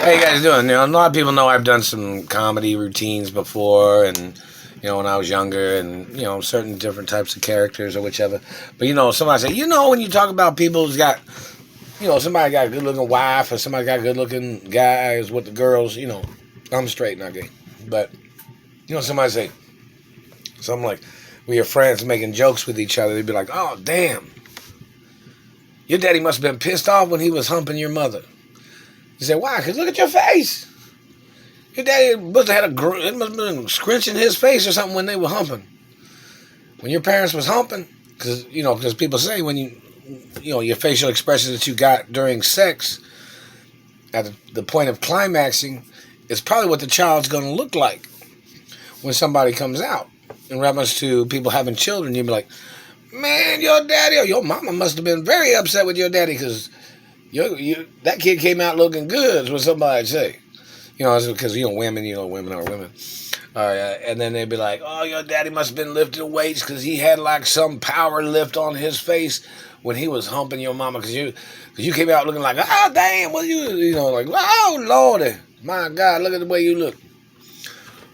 How you guys doing? A lot of people know I've done some comedy routines before, and when I was younger, and certain different types of characters or whichever. But somebody say, when you talk about people who's got, somebody got a good-looking wife or somebody got good-looking guys with the girls. I'm straight, not gay. But somebody say something like, "We your friends making jokes with each other." They'd be like, "Oh, damn, your daddy must have been pissed off when he was humping your mother." You say, "Why?" "Because look at your face. Your daddy must have it must have been scrunching his face or something when they were humping. When your parents was humping, because people say when your facial expressions that you got during sex at the point of climaxing is probably what the child's going to look like when somebody comes out. In reference to people having children, you'd be like, man, your daddy or your mama must have been very upset with your daddy because that kid came out looking good," is what somebody say. It's because, women are women. And then they'd be like, "Oh, your daddy must have been lifting weights because he had like some power lift on his face when he was humping your mama because you came out looking like, oh, damn, what like, oh, Lordy, my God, look at the way you look."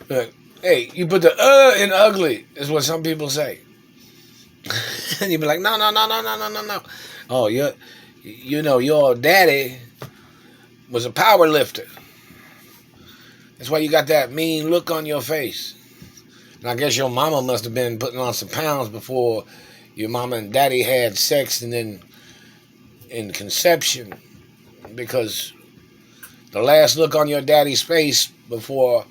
Like, hey, you put the in ugly is what some people say. And you'd be like, no. Oh, your daddy was a power lifter. That's why you got that mean look on your face. And I guess your mama must have been putting on some pounds before your mama and daddy had sex and then in conception. Because the last look on your daddy's face before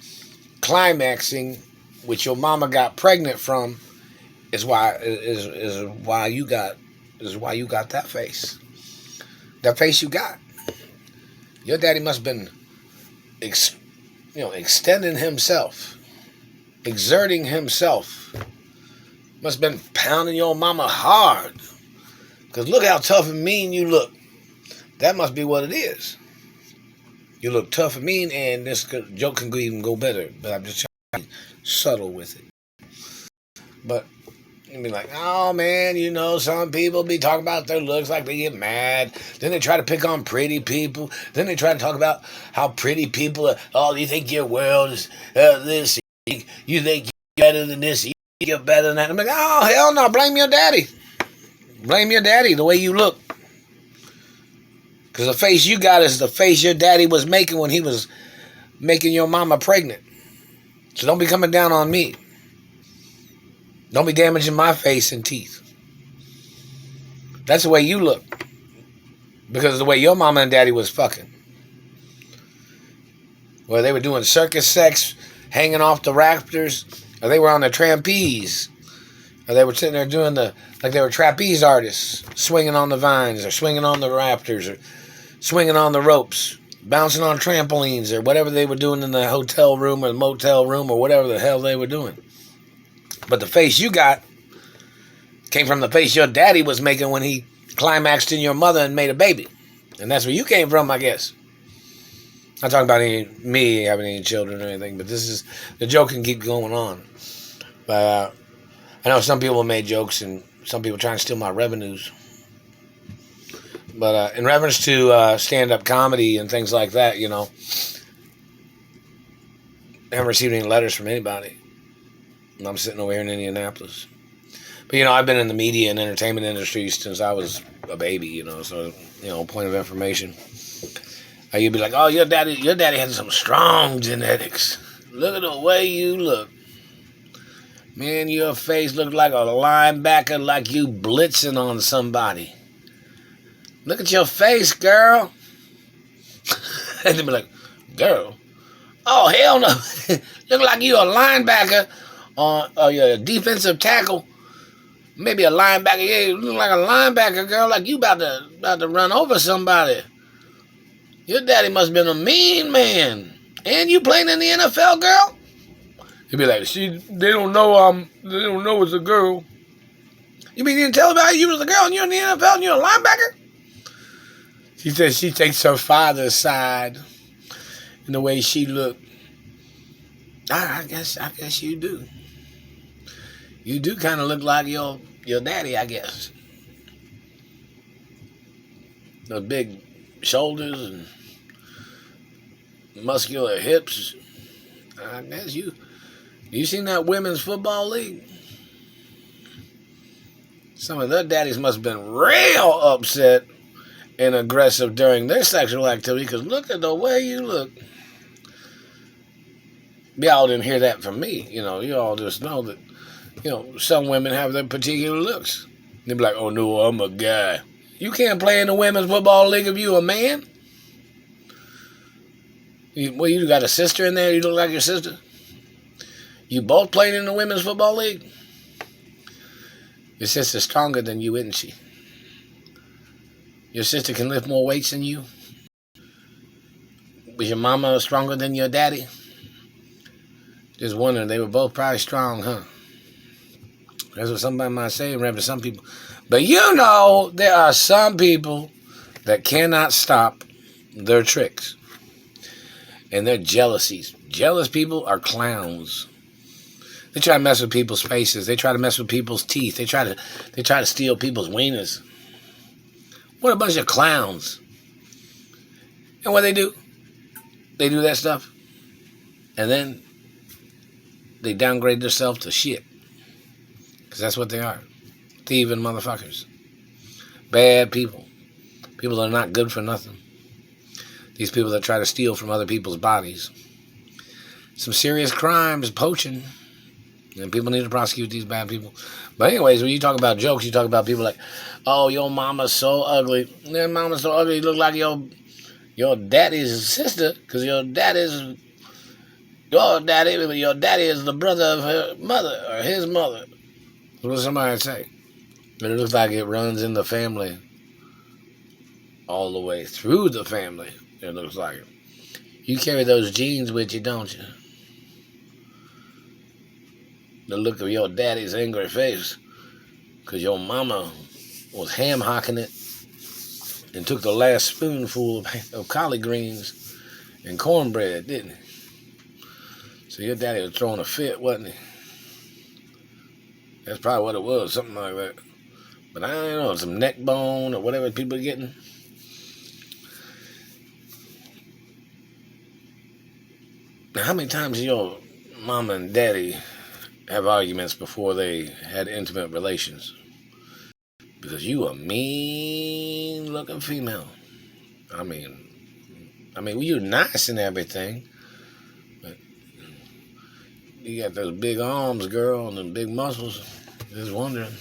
climaxing, which your mama got pregnant from, is why you got that face. That face you got. Your daddy must have been extending himself, exerting himself. Must have been pounding your mama hard. Because look how tough and mean you look. That must be what it is. You look tough and mean, and this joke can even go better. But I'm just trying to be subtle with it. But you'd be like, oh man, some people be talking about their looks like they get mad. Then they try to pick on pretty people. Then they try to talk about how pretty people are. Oh, you think your world is this? You think you're better than this? You think you're better than that? I'm like, oh, hell no, blame your daddy. Blame your daddy, the way you look. Because the face you got is the face your daddy was making when he was making your mama pregnant. So don't be coming down on me. Don't be damaging my face and teeth. That's the way you look. Because of the way your mama and daddy was fucking. Well, they were doing circus sex, hanging off the rafters, or they were on the trapeze. Or they were sitting there doing like they were trapeze artists, swinging on the vines, or swinging on the rafters, or swinging on the ropes, bouncing on trampolines, or whatever they were doing in the hotel room or the motel room, or whatever the hell they were doing. But the face you got came from the face your daddy was making when he climaxed in your mother and made a baby. And that's where you came from, I guess. I'm not talking about me having any children or anything, but the joke can keep going on. But I know some people made jokes and some people trying to steal my revenues. But in reference to stand-up comedy and things like that, I haven't received any letters from anybody. And I'm sitting over here in Indianapolis. But, I've been in the media and entertainment industry since I was a baby, so, point of information. You'd be like, oh, your daddy has some strong genetics. Look at the way you look. Man, your face looked like a linebacker, like you blitzing on somebody. Look at your face, girl. And they'd be like, girl? Oh, hell no. Look like you a linebacker. Or you're a defensive tackle, maybe a linebacker. Yeah, you look like a linebacker, girl, like you about to run over somebody. Your daddy must have been a mean man. And you playing in the NFL, girl? He'd be like, they don't know it's a girl. You mean you didn't tell about you was a girl and you're in the NFL and you're a linebacker? She says she takes her father's side in the way she looked. I guess you do. You do kind of look like your daddy, I guess. Those big shoulders and muscular hips. I guess you seen that women's football league? Some of their daddies must have been real upset and aggressive during their sexual activity, because look at the way you look. Y'all didn't hear that from me. You all just know that, some women have their particular looks. They be like, oh no, I'm a guy. You can't play in the women's football league if you a man. You got a sister in there? You look like your sister? You both played in the women's football league? Your sister's stronger than you, isn't she? Your sister can lift more weights than you? Was your mama stronger than your daddy? Just wondering, they were both probably strong, huh? That's what somebody might say, Reverend, some people. But there are some people that cannot stop their tricks and their jealousies. Jealous people are clowns. They try to mess with people's faces. They try to mess with people's teeth. They try to steal people's wieners. What a bunch of clowns. And what they do? They do that stuff. And then they downgrade themselves to shit. Because that's what they are. Thieving motherfuckers. Bad people. People that are not good for nothing. These people that try to steal from other people's bodies. Some serious crimes, poaching. And people need to prosecute these bad people. But anyways, when you talk about jokes, you talk about people like, oh, your mama's so ugly. Your mama's so ugly, you look like your daddy's sister. Because your daddy is the brother of her mother or his mother. What does somebody say? But it looks like it runs in the family. All the way through the family, it looks like it. You carry those genes with you, don't you? The look of your daddy's angry face because your mama was ham-hocking it and took the last spoonful of collard greens and cornbread, didn't he? So your daddy was throwing a fit, wasn't he? That's probably what it was, something like that. But I don't know, some neck bone or whatever people are getting. Now, how many times your mama and daddy have arguments before they had intimate relations? Because you a mean-looking female. I mean, you're nice and everything, but you got those big arms, girl, and them big muscles. Just wondering.